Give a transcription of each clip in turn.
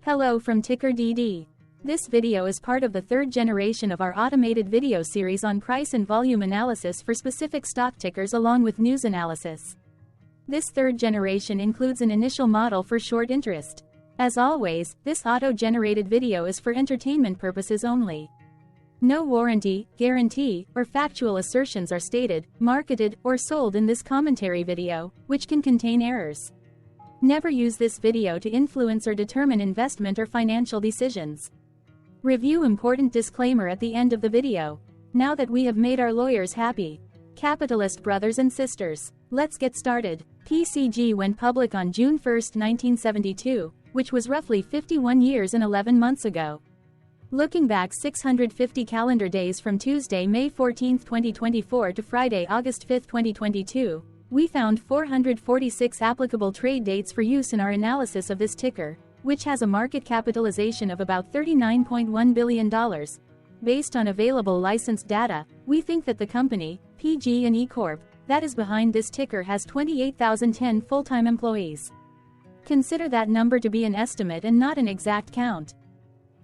Hello from TickerDD. This video is part of the third generation of our automated video series on price and volume analysis for specific stock tickers along with news analysis. This third generation includes an initial model for short interest. As always, this auto-generated video is for entertainment purposes only. No warranty, guarantee, or factual assertions are stated, marketed, or sold in this commentary video, which can contain errors. Never use this video to influence or determine investment or financial decisions. Review important disclaimer at the end of the video. Now that we have made our lawyers happy, capitalist brothers and sisters, let's get started. PCG went public on June 1, 1972, which was roughly 51 years and 11 months ago. Looking back 650 calendar days from Tuesday, May 14, 2024 to Friday, August 5, 2022, we found 446 applicable trade dates for use in our analysis of this ticker, which has a market capitalization of about $39.1 billion. Based on available licensed data, we think that the company, PG&E Corp., that is behind this ticker has 28,010 full-time employees. Consider that number to be an estimate and not an exact count.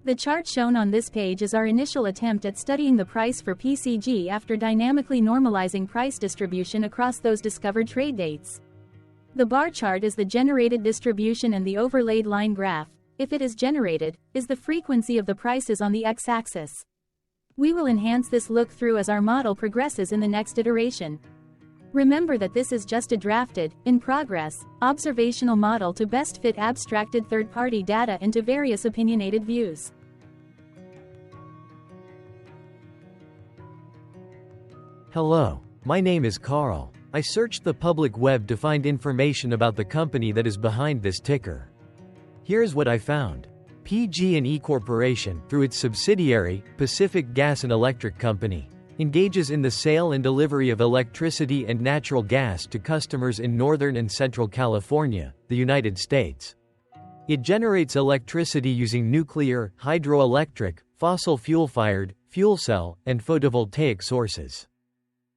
The chart shown on this page is our initial attempt at studying the price for PCG after dynamically normalizing price distribution across those discovered trade dates. The bar chart is the generated distribution and the overlaid line graph, if it is generated, is the frequency of the prices on the x-axis. We will enhance this look-through as our model progresses in the next iteration. Remember that this is just a drafted, in progress, observational model to best fit abstracted third-party data into various opinionated views. Hello, my name is Carl. I searched the public web to find information about the company that is behind this ticker. Here's what I found. PG&E Corporation, through its subsidiary, Pacific Gas and Electric Company, engages in the sale and delivery of electricity and natural gas to customers in Northern and Central California, the United States. It generates electricity using nuclear, hydroelectric, fossil fuel-fired, fuel cell, and photovoltaic sources.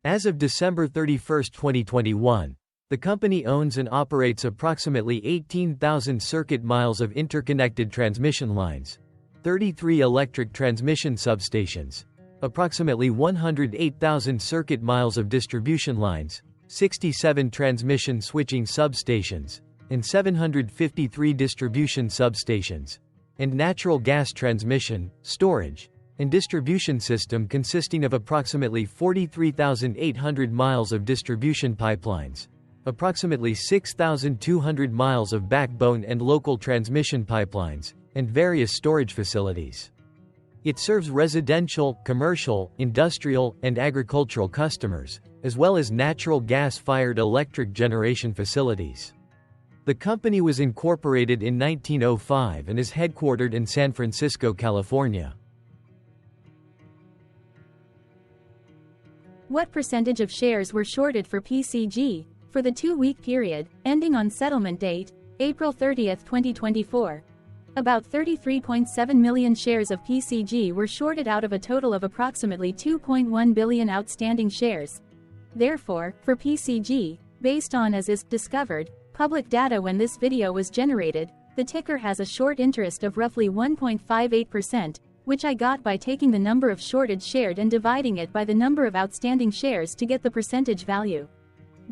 As of December 31, 2021, the company owns and operates approximately 18,000 circuit miles of interconnected transmission lines, 33 electric transmission substations, approximately 108,000 circuit miles of distribution lines, 67 transmission switching substations, and 753 distribution substations, and natural gas transmission, storage, and distribution system consisting of approximately 43,800 miles of distribution pipelines, approximately 6,200 miles of backbone and local transmission pipelines, and various storage facilities. It serves residential, commercial, industrial, and agricultural customers, as well as natural gas-fired electric generation facilities. The company was incorporated in 1905 and is headquartered in San Francisco, California. What percentage of shares were shorted for PCG, for the 2-week period, ending on settlement date, April 30, 2024? About 33.7 million shares of PCG were shorted out of a total of approximately 2.1 billion outstanding shares. Therefore, for PCG, based on as is discovered, public data when this video was generated, the ticker has a short interest of roughly 1.58%, which I got by taking the number of shorted shared and dividing it by the number of outstanding shares to get the percentage value.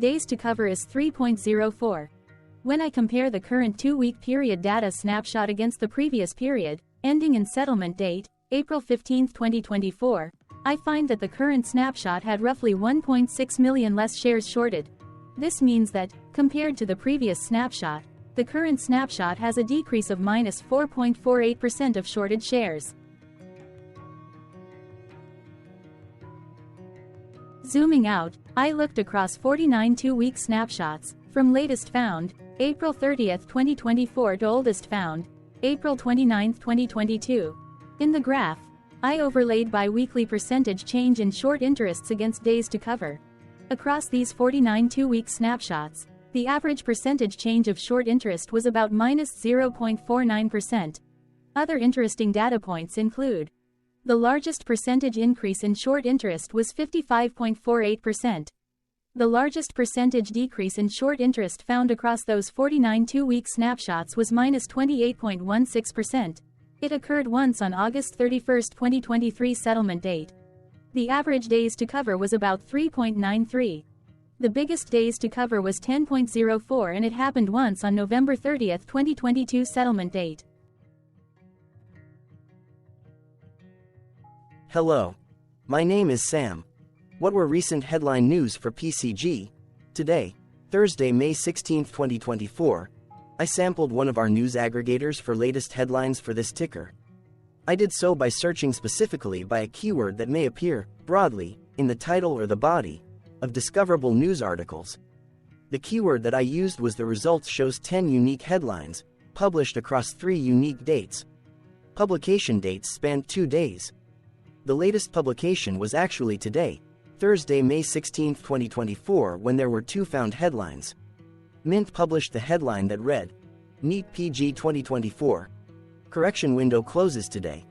Days to cover is 3.04. When I compare the current 2-week period data snapshot against the previous period, ending in settlement date, April 15, 2024, I find that the current snapshot had roughly 1.6 million less shares shorted. This means that, compared to the previous snapshot, the current snapshot has a decrease of minus 4.48% of shorted shares. Zooming out, I looked across 49 2-week snapshots, from latest found, April 30, 2024 to oldest found, April 29, 2022. In the graph, I overlaid bi-weekly percentage change in short interests against days to cover. Across these 49 2-week snapshots, the average percentage change of short interest was about minus 0.49%. Other interesting data points include: the largest percentage increase in short interest was 55.48%. The largest percentage decrease in short interest found across those 49 two-week snapshots was minus 28.16%. It occurred once on August 31, 2023 settlement date. The average days to cover was about 3.93. The biggest days to cover was 10.04 and it happened once on November 30, 2022 settlement date. Hello. My name is Sam. What were recent headline news for PCG? Today, Thursday, May 16, 2024, I sampled one of our news aggregators for latest headlines for this ticker. I did so by searching specifically by a keyword that may appear, broadly, in the title or the body of discoverable news articles. The keyword that I used was the results shows 10 unique headlines, published across 3 unique dates. Publication dates spanned 2 days. The latest publication was actually today, Thursday, May 16, 2024, when there were 2 found headlines. Mint published the headline that read, NEET PG 2024. Correction window closes today.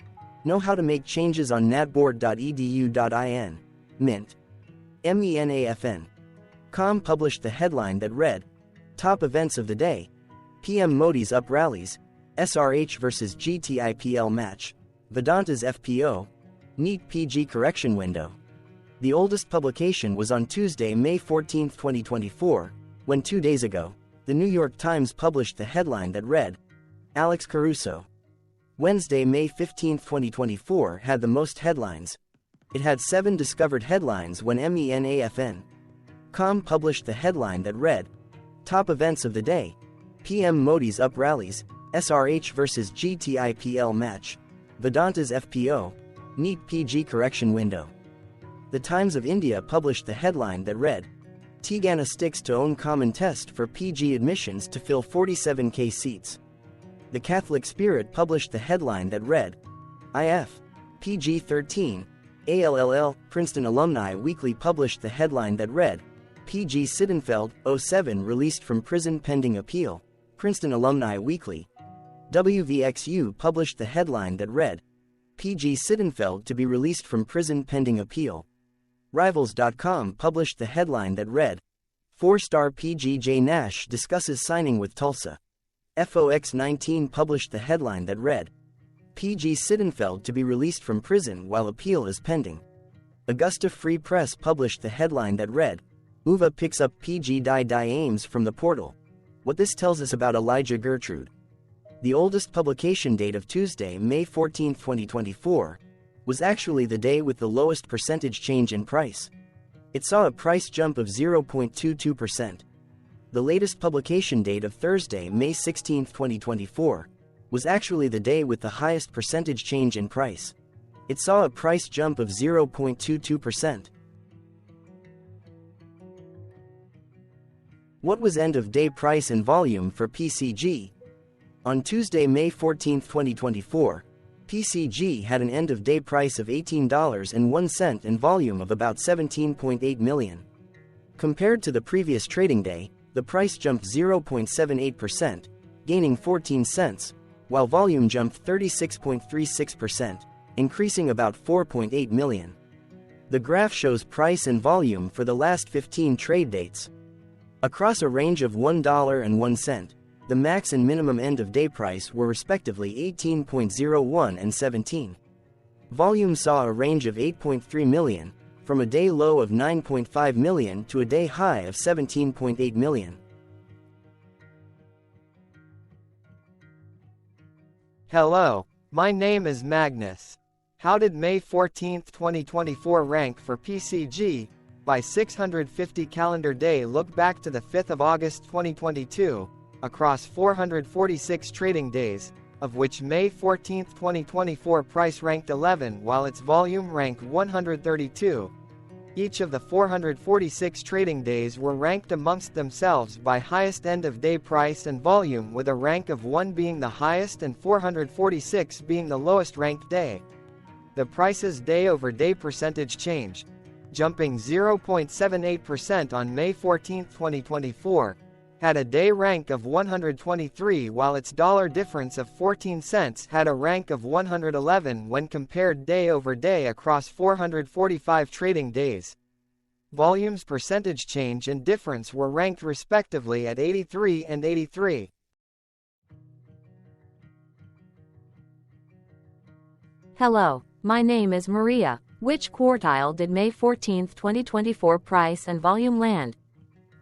Know how to make changes on natboard.edu.in. Mint. MENAFN. Com published the headline that read, Top events of the day. PM Modi's up rallies. SRH vs GTIPL match. Vedanta's FPO. NEET PG correction window. The oldest publication was on Tuesday, May 14, 2024, when 2 days ago, the New York Times published the headline that read, Alex Caruso. Wednesday, May 15, 2024 had the most headlines. It had 7 discovered headlines when MENAFN. Com published the headline that read, Top events of the day. PM Modi's up rallies. SRH vs GTIPL match. Vedanta's FPO. NEET PG correction window. The Times of India published the headline that read, Tigana sticks to own common test for PG admissions to fill 47k seats. The Catholic Spirit published the headline that read, IF. PG 13. ALLL. Princeton Alumni Weekly published the headline that read, PG Sittenfeld, 07 released from prison pending appeal. Princeton Alumni Weekly. WVXU published the headline that read, PG Sittenfeld to be released from prison pending appeal. Rivals.com published the headline that read, 4-star PG J Nash discusses signing with Tulsa. FOX19 published the headline that read, PG Sittenfeld to be released from prison while appeal is pending. Augusta Free Press published the headline that read, UVA picks up PG aims from the portal. What this tells us about Elijah Gertrude. The oldest publication date of Tuesday, May 14, 2024, was actually the day with the lowest percentage change in price. It saw a price jump of 0.22%. The latest publication date of Thursday, May 16, 2024, was actually the day with the highest percentage change in price. It saw a price jump of 0.22%. What was end-of-day price and volume for PCG? On Tuesday, May 14, 2024, PCG had an end-of-day price of $18.01 and volume of about 17.8 million. Compared to the previous trading day, the price jumped 0.78%, gaining 14 cents, while volume jumped 36.36%, increasing about 4.8 million. The graph shows price and volume for the last 15 trade dates. Across a range of $1.01, the max and minimum end-of-day price were respectively 18.01 and 17. Volume saw a range of 8.3 million, from a day low of 9.5 million to a day high of 17.8 million. Hello, my name is Magnus. How did May 14, 2024 rank for PCG? By 650 calendar day look back to the 5th of August 2022, across 446 trading days, of which May 14, 2024 price ranked 11 while its volume ranked 132. Each of the 446 trading days were ranked amongst themselves by highest end-of-day price and volume, with a rank of 1 being the highest and 446 being the lowest ranked day. The price's day-over-day percentage change, jumping 0.78% on May 14, 2024, had a day rank of 123 while its dollar difference of 14 cents had a rank of 111 when compared day over day across 445 trading days. volumes percentage change and difference were ranked respectively at 83 and 83. Hello, my name is Maria. Which quartile did May 14, 2024 price and volume land?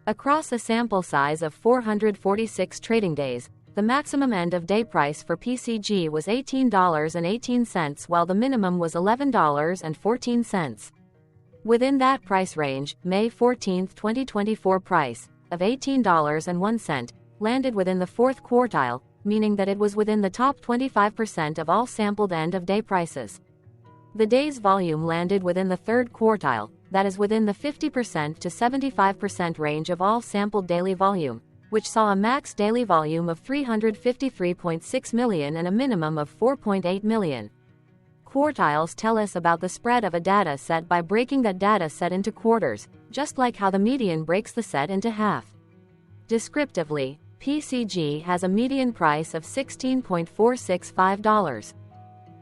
Across a sample size of 446 trading days, the maximum end-of-day price for PCG was $18.18 while the minimum was $11.14. Within that price range, May 14, 2024 price, of $18.01, landed within the fourth quartile, meaning that it was within the top 25% of all sampled end-of-day prices. The day's volume landed within the third quartile, that is within the 50% to 75% range of all sampled daily volume, which saw a max daily volume of 353.6 million and a minimum of 4.8 million. Quartiles tell us about the spread of a data set by breaking that data set into quarters, just like how the median breaks the set into half. Descriptively, PCG has a median price of $16.465.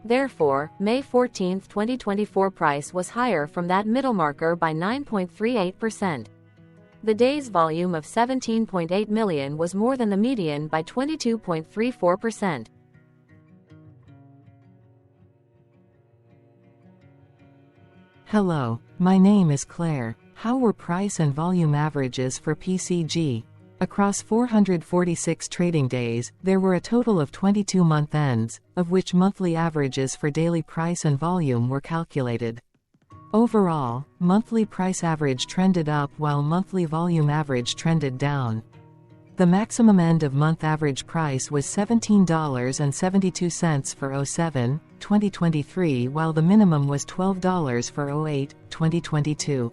Therefore, May 14, 2024 price was higher from that middle marker by 9.38%. The day's volume of 17.8 million was more than the median by 22.34%. Hello, my name is Claire. How were price and volume averages for PCG? Across 446 trading days, there were a total of 22 month ends, of which monthly averages for daily price and volume were calculated. Overall, monthly price average trended up while monthly volume average trended down. The maximum end-of-month average price was $17.72 for 07, 2023 while the minimum was $12 for 08, 2022.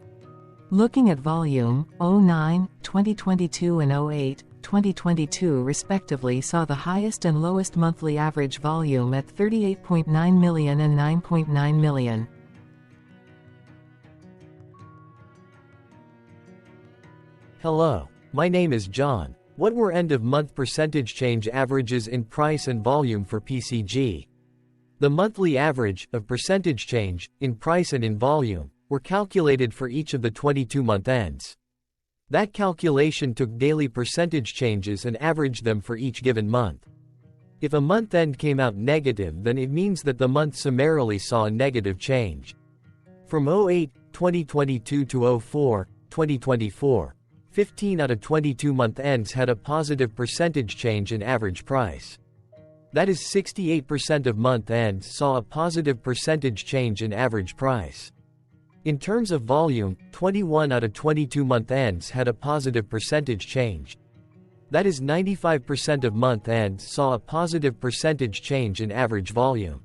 Looking at volume, 09, 2022 and 08, 2022 respectively saw the highest and lowest monthly average volume at 38.9 million and 9.9 million. Hello, my name is John. What were end-of-month percentage change averages in price and volume for PCG? The monthly average of percentage change in price and in volume were calculated for each of the 22 month ends. That calculation took daily percentage changes and averaged them for each given month. If a month end came out negative, then it means that the month summarily saw a negative change. From 08, 2022 to 04, 2024, 15 out of 22 month ends had a positive percentage change in average price. That is 68% of month ends saw a positive percentage change in average price. In terms of volume, 21 out of 22 month ends had a positive percentage change. That is 95% of month ends saw a positive percentage change in average volume.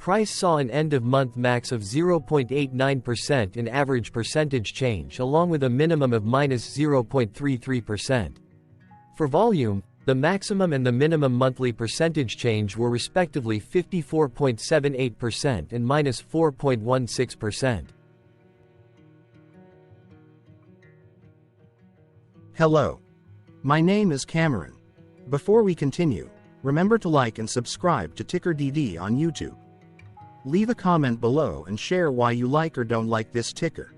Price saw an end-of-month max of 0.89% in average percentage change along with a minimum of minus 0.33%. For volume, the maximum and the minimum monthly percentage change were respectively 54.78% and minus 4.16%. Hello. My name is Cameron. Before we continue, remember to like and subscribe to TickerDD on YouTube. Leave a comment below and share why you like or don't like this ticker.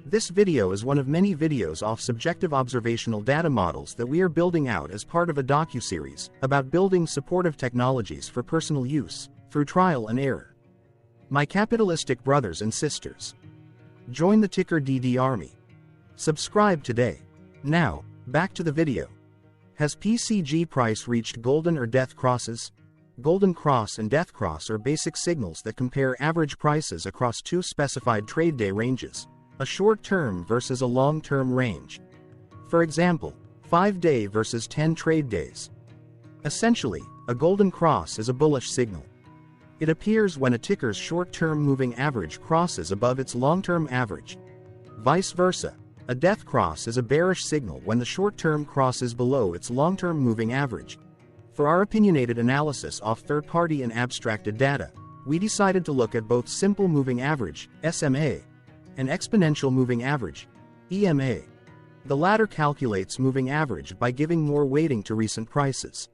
This video is one of many videos off subjective observational data models that we are building out as part of a docuseries about building supportive technologies for personal use, through trial and error. My capitalistic brothers and sisters, join the TickerDD army. Subscribe today. Now, back to the video. Has PCG price reached golden or death crosses? Golden cross and death cross are basic signals that compare average prices across two specified trade day ranges, a short-term versus a long-term range. For example, 5-day versus 10 trade days. Essentially, a golden cross is a bullish signal. It appears when a ticker's short-term moving average crosses above its long-term average. Vice versa, a death cross is a bearish signal when the short-term crosses below its long-term moving average. For our opinionated analysis of third-party and abstracted data, we decided to look at both simple moving average, SMA, and exponential moving average, EMA. The latter calculates moving average by giving more weighting to recent prices.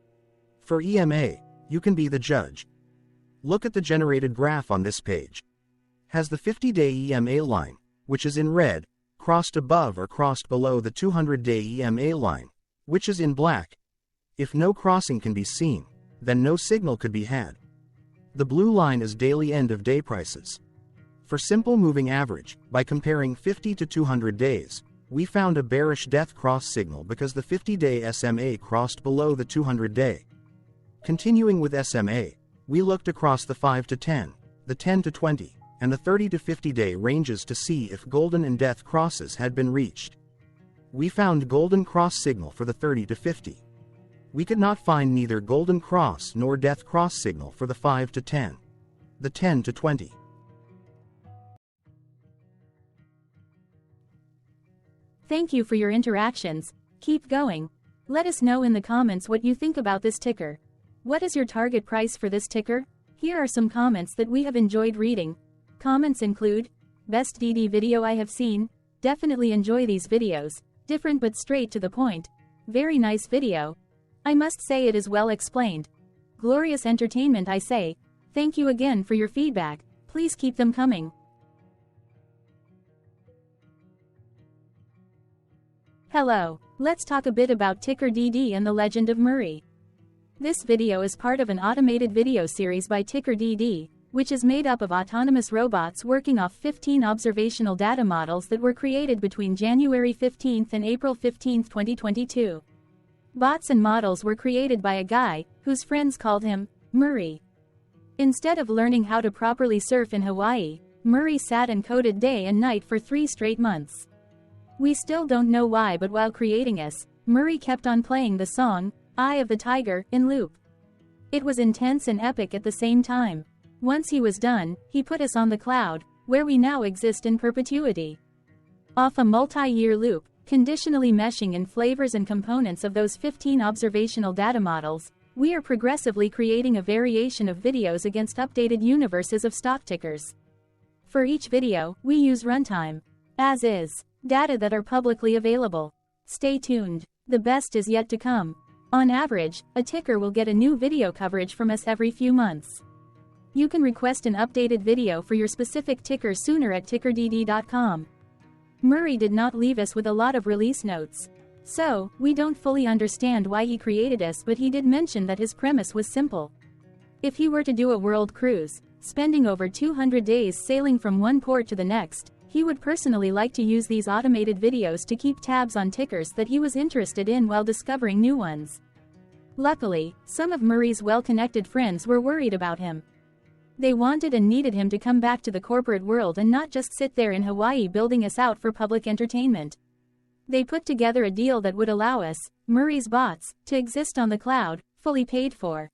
For EMA, you can be the judge. Look at the generated graph on this page. Has the 50-day EMA line, which is in red, crossed above or crossed below the 200-day EMA line, which is in black. If no crossing can be seen, then no signal could be had. The blue line is daily end-of-day prices. For simple moving average, by comparing 50 to 200 days, we found a bearish death cross signal because the 50-day SMA crossed below the 200-day. Continuing with SMA, we looked across the 5 to 10, the 10 to 20, and the 30 to 50-day ranges to see if golden and death crosses had been reached. We found golden cross signal for the 30 to 50. We could not find neither golden cross nor death cross signal for the 5 to 10, the 10 to 20. Thank you for your interactions. Keep going. Let us know in the comments what you think about this ticker. What is your target price for this ticker? Here are some comments that we have enjoyed reading. Comments include, best DD video I have seen, definitely enjoy these videos, different but straight to the point, very nice video. I must say it is well explained. Glorious entertainment I say, thank you again for your feedback, please keep them coming. Hello, let's talk a bit about TickerDD and the legend of Murray. This video is part of an automated video series by TickerDD, which is made up of autonomous robots working off 15 observational data models that were created between January 15 and April 15, 2022. Bots and models were created by a guy, whose friends called him Murray. Instead of learning how to properly surf in Hawaii, Murray sat and coded day and night for 3 straight months. We still don't know why, but while creating us, Murray kept on playing the song, Eye of the Tiger, in loop. It was intense and epic at the same time. Once he was done, he put us on the cloud, where we now exist in perpetuity. Off a multi-year loop, conditionally meshing in flavors and components of those 15 observational data models, we are progressively creating a variation of videos against updated universes of stock tickers. For each video, we use runtime, as is, data that are publicly available. Stay tuned. The best is yet to come. On average, a ticker will get a new video coverage from us every few months. You can request an updated video for your specific ticker sooner at TickerDD.com. Murray did not leave us with a lot of release notes. So, we don't fully understand why he created us, but he did mention that his premise was simple. If he were to do a world cruise, spending over 200 days sailing from one port to the next, he would personally like to use these automated videos to keep tabs on tickers that he was interested in while discovering new ones. Luckily, some of Murray's well-connected friends were worried about him. They wanted and needed him to come back to the corporate world and not just sit there in Hawaii building us out for public entertainment. They put together a deal that would allow us, Murray's bots, to exist on the cloud, fully paid for.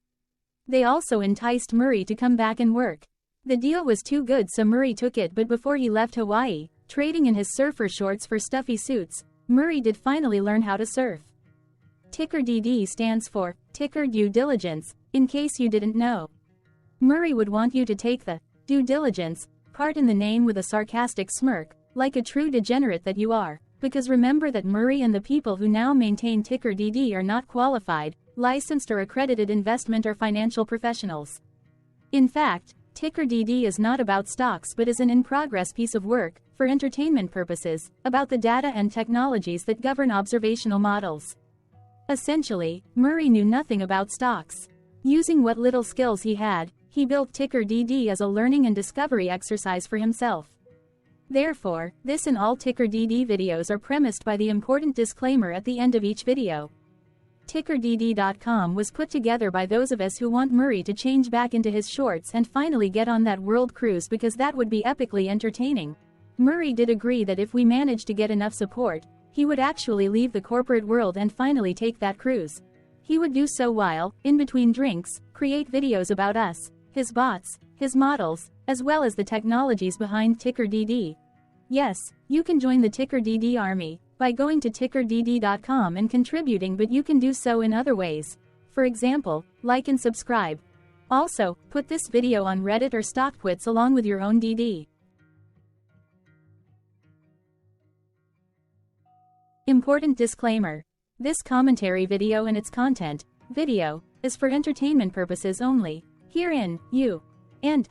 They also enticed Murray to come back and work. The deal was too good, so Murray took it, but before he left Hawaii, trading in his surfer shorts for stuffy suits, Murray did finally learn how to surf. TickerDD stands for Ticker Due Diligence, in case you didn't know. Murray would want you to take the due diligence part in the name with a sarcastic smirk, like a true degenerate that you are, because remember that Murray and the people who now maintain TickerDD are not qualified, licensed or accredited investment or financial professionals. In fact, TickerDD is not about stocks but is an in-progress piece of work, for entertainment purposes, about the data and technologies that govern observational models. Essentially, Murray knew nothing about stocks. Using what little skills he had, he built TickerDD as a learning and discovery exercise for himself. Therefore, this and all TickerDD videos are premised by the important disclaimer at the end of each video. TickerDD.com was put together by those of us who want Murray to change back into his shorts and finally get on that world cruise, because that would be epically entertaining. Murray did agree that if we managed to get enough support, he would actually leave the corporate world and finally take that cruise. He would do so while, in between drinks, create videos about us, his bots, his models, as well as the technologies behind TickerDD. Yes, you can join the TickerDD army by going to TickerDD.com and contributing, but you can do so in other ways. For example, like and subscribe. Also, put this video on Reddit or StockTwits along with your own DD. Important disclaimer. This commentary video and its content, is for entertainment purposes only. Herein, you and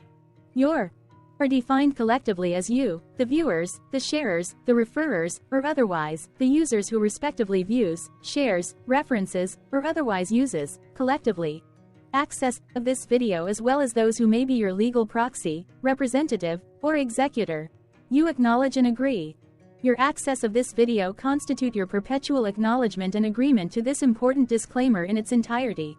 your are defined collectively as you, the viewers, the sharers, the referrers, or otherwise, the users who respectively views, shares, references, or otherwise uses, collectively, access of this video as well as those who may be your legal proxy, representative, or executor. You acknowledge and agree. Your access of this video constitute your perpetual acknowledgement and agreement to this important disclaimer in its entirety.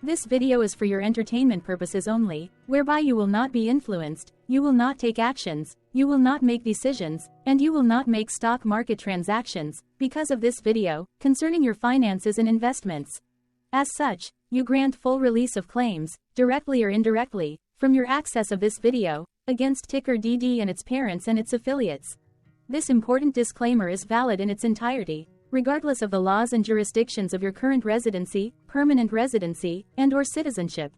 This video is for your entertainment purposes only, whereby you will not be influenced, you will not take actions, you will not make decisions, and you will not make stock market transactions, because of this video, concerning your finances and investments. As such, you grant full release of claims, directly or indirectly, from your access of this video, against TickerDD and its parents and its affiliates. This important disclaimer is valid in its entirety, regardless of the laws and jurisdictions of your current residency, permanent residency, and/or citizenship.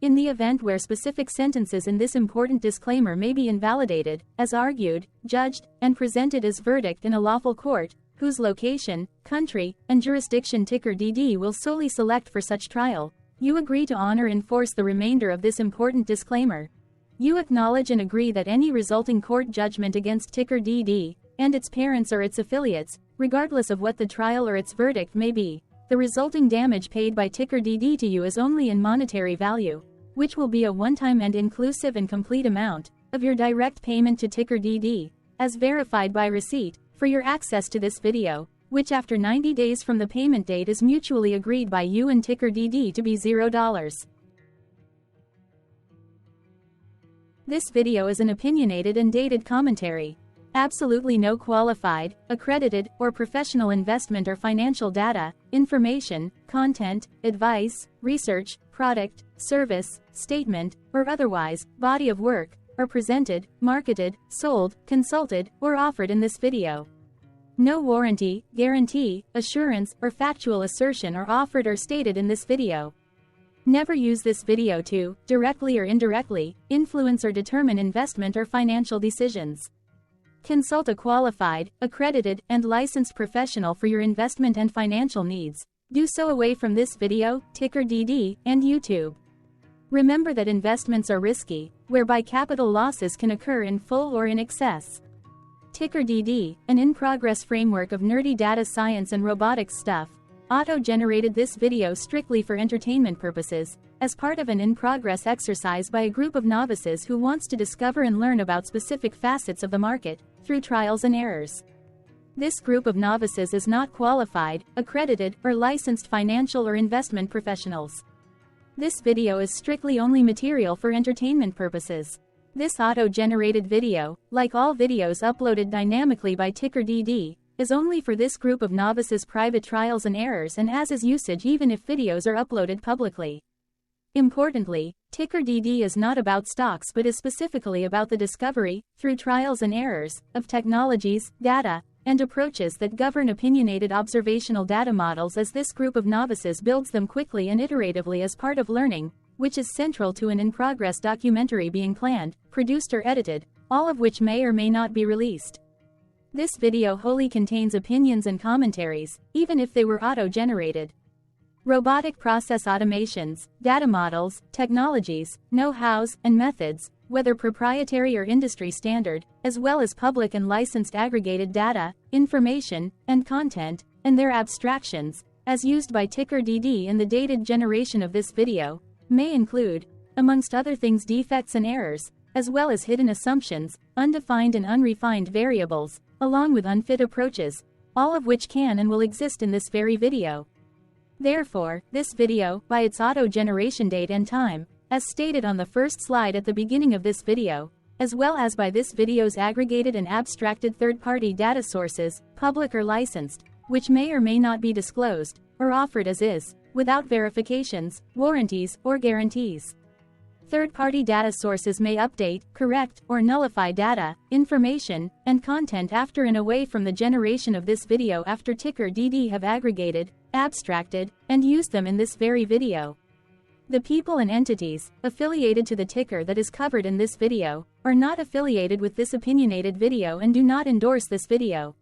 In the event where specific sentences in this important disclaimer may be invalidated, as argued, judged, and presented as verdict in a lawful court, whose location, country, and jurisdiction TickerDD will solely select for such trial, you agree to honor and enforce the remainder of this important disclaimer. You acknowledge and agree that any resulting court judgment against TickerDD, and its parents or its affiliates, regardless of what the trial or its verdict may be, the resulting damage paid by TickerDD to you is only in monetary value, which will be a one-time and inclusive and complete amount of your direct payment to TickerDD, as verified by receipt, for your access to this video, which after 90 days from the payment date is mutually agreed by you and TickerDD to be $0. This video is an opinionated and dated commentary. Absolutely no qualified, accredited, or professional investment or financial data, information, content, advice, research, product, service, statement, or otherwise, body of work, are presented, marketed, sold, consulted, or offered in this video. No warranty, guarantee, assurance, or factual assertion are offered or stated in this video. Never use this video to, directly or indirectly, influence or determine investment or financial decisions. Consult a qualified, accredited, and licensed professional for your investment and financial needs. Do so away from this video, TickerDD, and YouTube. Remember that investments are risky, whereby capital losses can occur in full or in excess. TickerDD, an in-progress framework of nerdy data science and robotics stuff, auto-generated this video strictly for entertainment purposes, as part of an in-progress exercise by a group of novices who wants to discover and learn about specific facets of the market, through trials and errors. This group of novices is not qualified, accredited, or licensed financial or investment professionals. This video is strictly only material for entertainment purposes. This auto-generated video, like all videos uploaded dynamically by TickerDD, is only for this group of novices' private trials and errors and as is usage even if videos are uploaded publicly. Importantly, TickerDD is not about stocks but is specifically about the discovery, through trials and errors, of technologies, data, and approaches that govern opinionated observational data models as this group of novices builds them quickly and iteratively as part of learning, which is central to an in-progress documentary being planned, produced or edited, all of which may or may not be released. This video wholly contains opinions and commentaries, even if they were auto-generated. Robotic process automations, data models, technologies, know-hows, and methods, whether proprietary or industry standard, as well as public and licensed aggregated data, information, and content, and their abstractions, as used by TickerDD in the dated generation of this video, may include, amongst other things, defects and errors, as well as hidden assumptions, undefined and unrefined variables, along with unfit approaches, all of which can and will exist in this very video. Therefore, this video, by its auto-generation date and time, as stated on the first slide at the beginning of this video, as well as by this video's aggregated and abstracted third-party data sources, public or licensed, which may or may not be disclosed, or offered as is, without verifications, warranties, or guarantees. Third-party data sources may update, correct, or nullify data, information, and content after and away from the generation of this video after TickerDD have aggregated, abstracted, and used them in this very video. The people and entities, affiliated to the ticker that is covered in this video, are not affiliated with this opinionated video and do not endorse this video.